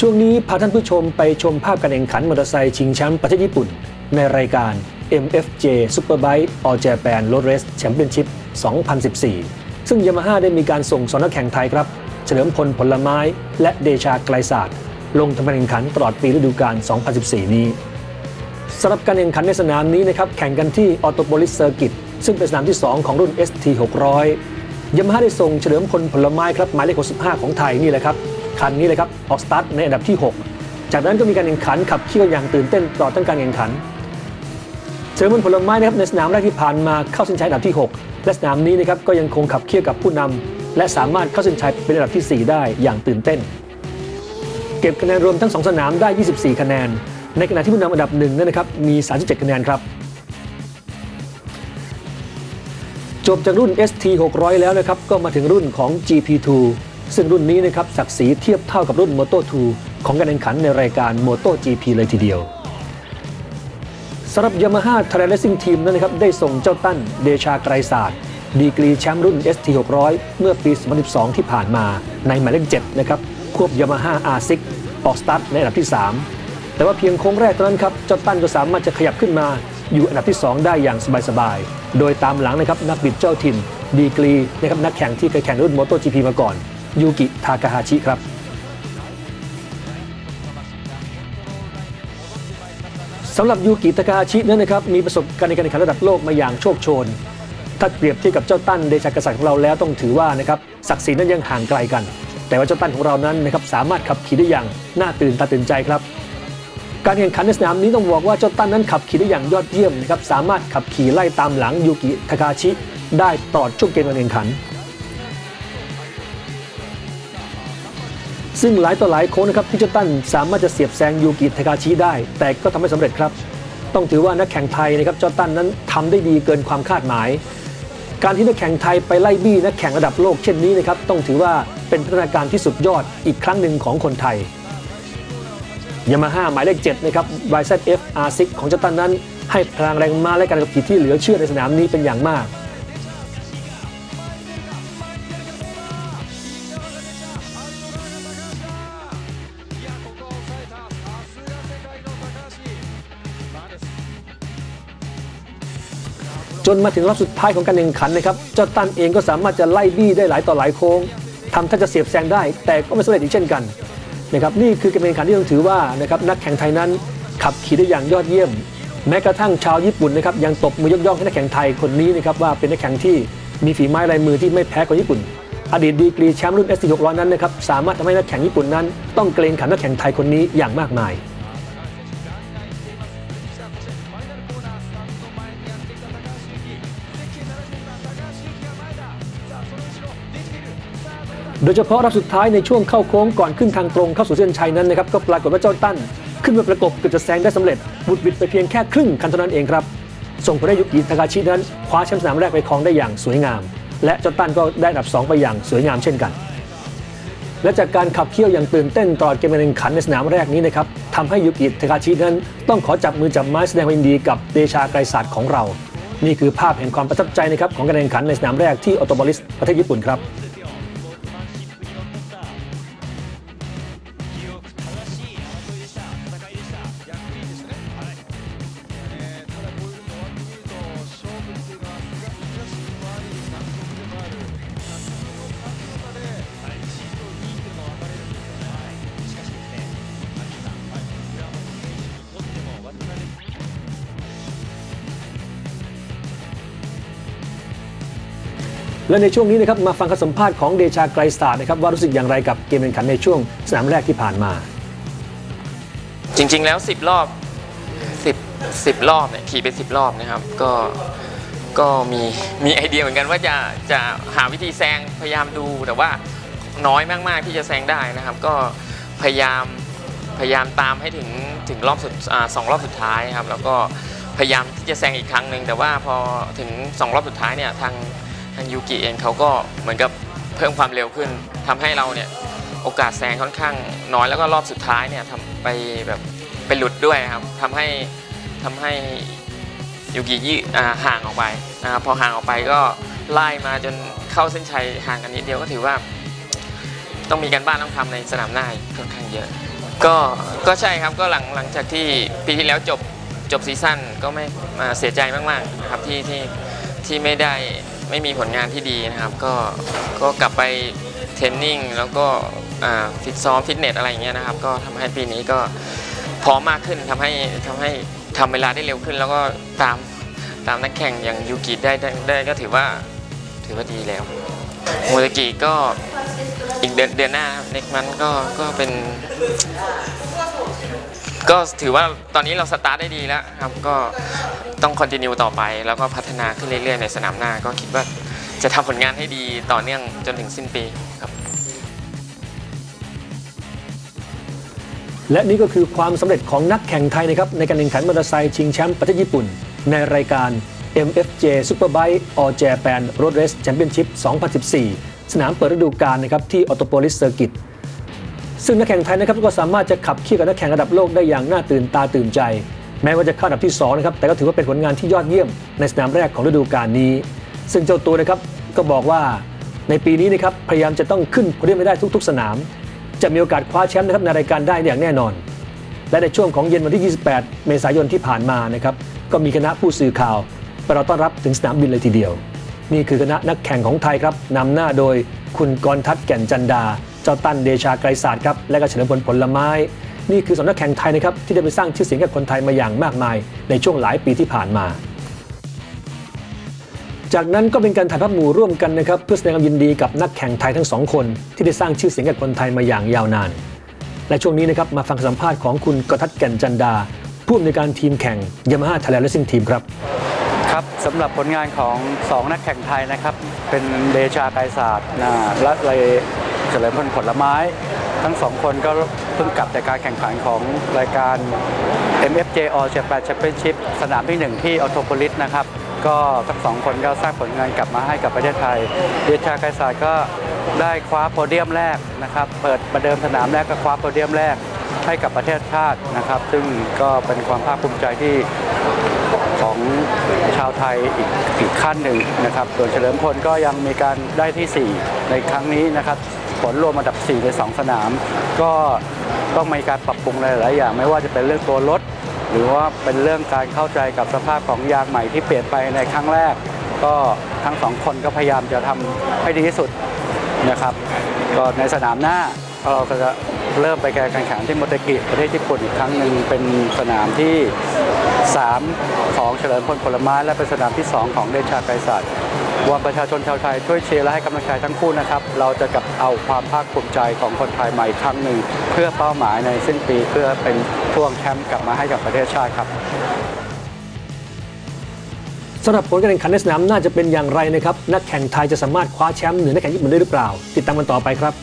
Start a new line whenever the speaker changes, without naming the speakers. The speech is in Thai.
ช่วงนี้พาท่านผู้ชมไปชมภาพการแข่งขันมอเตอร์ไซค์ชิงแชมป์ประเทศญี่ปุ่นในรายการ MFJ Superbike All Japan Road Race Championship 2014 ซึ่งยามาฮ่าได้มีการส่ง2นักแข่งไทยครับเฉลิมพลผลไม้และเดชาไกลศาสตร์ลงทำการแข่งขันตลอดปีฤดูกาล 2014 นี้สำหรับการแข่งขันในสนามนี้นะครับแข่งกันที่ออโตโปลิสเซอร์กิตซึ่งเป็นสนามที่ 2 ของรุ่น ST 600ยามาฮ่าได้ส่งเฉลิมพลผลไม้ครับหมายเลข65ของไทยนี่แหละครับคันนี้เลยครับออกสตาร์ทในอันดับที่ 6จากนั้นก็มีการแข่งขันขับเคี่ยวอย่างตื่นเต้นตลอดทั้งการแข่งขันเฉลิมพลผลไม้นะครับในสนามแรกที่ผ่านมาเข้าเส้นชัยอันดับที่ 6และสนามนี้นะครับก็ยังคงขับเคี่ยวกับผู้นำและสามารถเข้าเส้นชัยเป็นอันดับที่ 4ได้อย่างตื่นเต้นเก็บคะแนนรวมทั้ง2สนามได้24คะแนนในขณะที่ผู้นำอันดับ1นั้นนะครับมี37คะแนนครับจบจากรุ่น ST 600แล้วนะครับก็มาถึงรุ่นของ GP2 ซึ่งรุ่นนี้นะครับศักดิ์ศรีเทียบเท่ากับรุ่น Moto2 ของการแข่งขันในรายการ MotoGP เลยทีเดียวสำหรับ Yamaha Thailand Racing Team นั้นนะครับได้ส่งเจ้าตั้นเดชาไกรศาสตร์ดีกรีแชมป์รุ่น ST 600เมื่อปี 2012 ที่ผ่านมาในหมายเลข 7นะครับควบ Yamaha R6 ออกสตาร์ทในอันดับที่ 3แต่ว่าเพียงโค้งแรกเท่านั้นครับเจ้าตั้นก็สามารถจะขยับขึ้นมาอยู่อันดับที่ 2ได้อย่างสบายๆโดยตามหลังนะครับนักบิดเจ้าถิ่นดีกรีนะครับนักแข่งที่เคยแข่งรุ่น MotoGP มาก่อนยูกิทากาฮาชิครับสำหรับยูกิทากาฮาชินั้นนะครับมีประสบการณ์ในการแข่งขันระดับโลกมาอย่างโชคโชนถ้าเปรียบเทียบกับเจ้าตั้นเดชากษัตริย์ของเราแล้วต้องถือว่านะครับศักดิ์ศรีนั้นยังห่างไกลกันแต่ว่าเจ้าตั้นของเรานั้นนะครับสามารถขับขี่ได้อย่างน่าตื่นตาตื่นใจครับการแข่งขันในสนามนี้ต้องบอกว่าเจ้าตั้นนั้นขับขี่ได้อย่างยอดเยี่ยมนะครับสามารถขับขี่ไล่ตามหลังยูกิทากาฮาชิได้ตลอดช่วงเกมการแข่งขันซึ่งหลายต่อหลายโค้งนะครับที่เจ้าตั้นสามารถจะเสียบแซงยูกิทากาฮาชิได้แต่ก็ทำไม่สำเร็จครับต้องถือว่านักแข่งไทยนะครับเจ้าตั้นนั้นทำได้ดีเกินความคาดหมายการที่นักแข่งไทยไปไล่บี้นักแข่งระดับโลกเช่นนี้นะครับต้องถือว่าเป็นพัฒนาการที่สุดยอดอีกครั้งหนึ่งของคนไทยยามาฮ่าหมายเลข 7นะครับ YZF R6 ของเจ้าตั้นนั้นให้พลังแรงม้าและการขับขี่ที่เหลือเชื่อในสนามนี้เป็นอย่างมากจนมาถึงรอบสุดท้ายของการแข่งขันนะครับเจ้าตั้นเองก็สามารถจะไล่บี้ได้หลายต่อหลายโค้งทำท่าจะเสียบแซงได้แต่ก็ไม่สำเร็จอีกเช่นกันนะครับนี่คือการแข่งขันที่ต้องถือว่านะครับนักแข่งไทยนั้นขับขี่ได้อย่างยอดเยี่ยมแม้กระทั่งชาวญี่ปุ่นนะครับยังตบมือยกย่องให้นักแข่งไทยคนนี้นะครับว่าเป็นนักแข่งที่มีฝีไม้ลายมือที่ไม่แพ้คนญี่ปุ่นอดีตดีกรีแชมป์รุ่น ST 600นั้นนะครับสามารถทำให้นักแข่งญี่ปุ่นนั้นต้องเกรงขามนักแข่งไทยคนนี้อย่างมากมายโดยเฉพาะรอบสุดท้ายในช่วงเข้าโค้งก่อนขึ้นทางตรงเข้าสู่เส้นชัยนั้นนะครับก็ปรากฏว่าเจ้าตั้นขึ้นมาประกบเกือบจะแซงได้สำเร็จบุดหวิดไปเพียงแค่ครึ่งคันเท่านั้นเองครับส่งผลให้ยูกิทากาฮาชินั้นคว้าแชมป์สนามแรกไปครองได้อย่างสวยงามและเจ้าตั้นก็ได้อันดับ 2ไปอย่างสวยงามเช่นกันและจากการขับเคี่ยวอย่างตื่นเต้นตลอดเกมการแข่งขันในสนามแรกนี้นะครับทำให้ยูกิทากาฮาชินั้นต้องขอจับมือจับไม้แสดงความยินดีกับเดชาไกรศาสตร์ของเรานี่คือภาพแห่งความประทับใจนะครับของการแข่งขันในสนามแรกที่ออโตโปลิสประเทศญี่ปุ่นครับและในช่วงนี้นะครับมาฟังคำสัมภาษณ์ของเดชาไกรศาสตร์นะครับว่ารู้สึกอย่างไรกับเกมแข่งขันในช่วงสนามแรกที่ผ่านมา
จริงๆแล้ว10 รอบเนี่ยขี่ไป10 รอบนะครับก็มีไอเดียเหมือนกันว่าจะหาวิธีแซงพยายามดูแต่ว่าน้อยมากๆที่จะแซงได้นะครับก็พยายามตามให้ถึงรอบ2 รอบสุดท้ายครับแล้วก็พยายามที่จะแซงอีกครั้งหนึ่งแต่ว่าพอถึง2 รอบสุดท้ายเนี่ยทางยูกิเองเขาก็เหมือนกับเพิ่มความเร็วขึ้นทำให้เราเนี่ยโอกาสแซงค่อนข้างน้อยแล้วก็รอบสุดท้ายเนี่ยทำไปหลุดด้วยครับทำให้ยูกิห่างออกไปนะครับพอห่างออกไปก็ไล่มาจนเข้าเส้นชัยห่างกันนิดเดียวก็ถือว่าต้องมีการบ้านต้องทำในสนามหน้าค่อนข้างเยอะ ก็ใช่ครับก็หลังจากที่ปีที่แล้วจบซีซั่นก็ไม่เสียใจมากๆนะครับที่ไม่มีผลงานที่ดีนะครับก็กลับไปเทรนนิ่งแล้วก็ซ้อมฟิตเนสอะไรอย่างเงี้ยนะครับก็ทำให้ปีนี้ก็พร้อมมากขึ้นทำให้ทำเวลาได้เร็วขึ้นแล้วก็ตามนักแข่งอย่างยูกิได้ก็ถือว่าดีแล้วโมเตกิก็อีกเดือนหน้าเน็กมันก็เป็นก็ถือว่าตอนนี้เราสตาร์ทได้ดีแล้วครับก็ต้องคอนติเนียต่อไปแล้วก็พัฒนาขึ้นเรื่อยๆในสนามหน้าก็คิดว่าจะทำผลงานให้ดีต่อเนื่องจนถึงสิ้นปีครับ
และนี่ก็คือความสำเร็จของนักแข่งไทยนะครับในการแข่งขันมอเตอร์ไซค์ชิงแชมป์ประเทศญี่ปุ่นในรายการ MFJ Superbike All Japan Road Race Championship 2014 สนามเปิดฤดูกาลนะครับที่ออโตโปลิสเซอร์กิตซึ่งนักแข่งไทยนะครับก็สามารถจะขับเคี่ยวกับนักแข่งระดับโลกได้อย่างน่าตื่นตาตื่นใจแม้ว่าจะเข้าอันดับที่2นะครับแต่ก็ถือว่าเป็นผลงานที่ยอดเยี่ยมในสนามแรกของฤดูกาลนี้ซึ่งเจ้าตัวนะครับก็บอกว่าในปีนี้นะครับพยายามจะต้องขึ้นโพเดียมให้ได้ทุกๆสนามจะมีโอกาสคว้าแชมป์นะครับในรายการได้อย่างแน่นอนและในช่วงของเย็นวันที่ 28 เมษายนที่ผ่านมานะครับก็มีคณะผู้สื่อข่าวไปรอต้อนรับถึงสนามบินเลยทีเดียวนี่คือคณะนักแข่งของไทยครับนำหน้าโดยคุณกรทัศน์แก่นจันดาเจ้าตั้นเดชาไกรศาสตร์ครับและก็เฉลิมพลผลไม้นี่คือสองนักแข่งไทยนะครับที่ได้ไปสร้างชื่อเสียงกับคนไทยมาอย่างมากมายในช่วงหลายปีที่ผ่านมาจากนั้นก็เป็นการถ่ายภาพหมู่ร่วมกันนะครับเพื่อแสดงความยินดีกับนักแข่งไทยทั้งสองคนที่ได้สร้างชื่อเสียงกับคนไทยมาอย่างยาวนานและช่วงนี้นะครับมาฟังสัมภาษณ์ของคุณกรทัศน์แก่นจันดาผู้อำนวยการทีมแข่ง Yamaha Thailand Racing Team ครับ
ครับสำหรับผลงานของ2นักแข่งไทยนะครับเป็นเดชาไกรศาสตร์และเฉลิมพลผลไม้ทั้ง2คนก็เพิ่งกลับจากการแข่งขันของรายการ MFJ All Japan Championship สนามที่1ที่ออโตโปลิสนะครับก็ทั้ง2คนก็สร้างผลงานกลับมาให้กับประเทศไทยเดชาไกรศาสตร์ก็ได้คว้าโพเดียมแรกนะครับเปิดประเดิมสนามแรกก็คว้าโพเดียมแรกให้กับประเทศชาตินะครับซึ่งก็เป็นความภาคภูมิใจที่ของชาวไทยอีกขั้นหนึ่งนะครับส่วนเฉลิมพลก็ยังมีการได้ที่4ในครั้งนี้นะครับผลรวมอันดับ4ใน2สนามก็ต้องมีการปรับปรุงหลายๆอย่างไม่ว่าจะเป็นเรื่องตัวรถหรือว่าเป็นเรื่องการเข้าใจกับสภาพของยางใหม่ที่เปลี่ยนไปในครั้งแรกก็ทั้ง2คนก็พยายามจะทำให้ดีที่สุดนะครับก็ในสนามหน้าเราก็จะเริ่มไปการแข่งขันที่โมเตกิประเทศญี่ปุ่นอีกครั้งหนึ่งเป็นสนามที่3ของเฉลิมพลผลไม้และเป็นสนามที่2ของเดชาไกรศาสตร์วอนประชาชนชาวไทยช่วยเชียร์และให้กำลังใจทั้งคู่นะครับเราจะกลับเอาความภาคภูมิใจของคนไทยใหม่ครั้งหนึ่งเพื่อเป้าหมายในสิ้นปีเพื่อเป็นช่วงแชมป์กลับมาให้กับประเทศชาติครับ
สำหรับผลการแข่งขันในสนามน่าจะเป็นอย่างไรนะครับนักแข่งไทยจะสามารถคว้าแชมป์เหนือนักแข่งญี่ปุ่นได้หรือเปล่าติดตามกันต่อไปครับ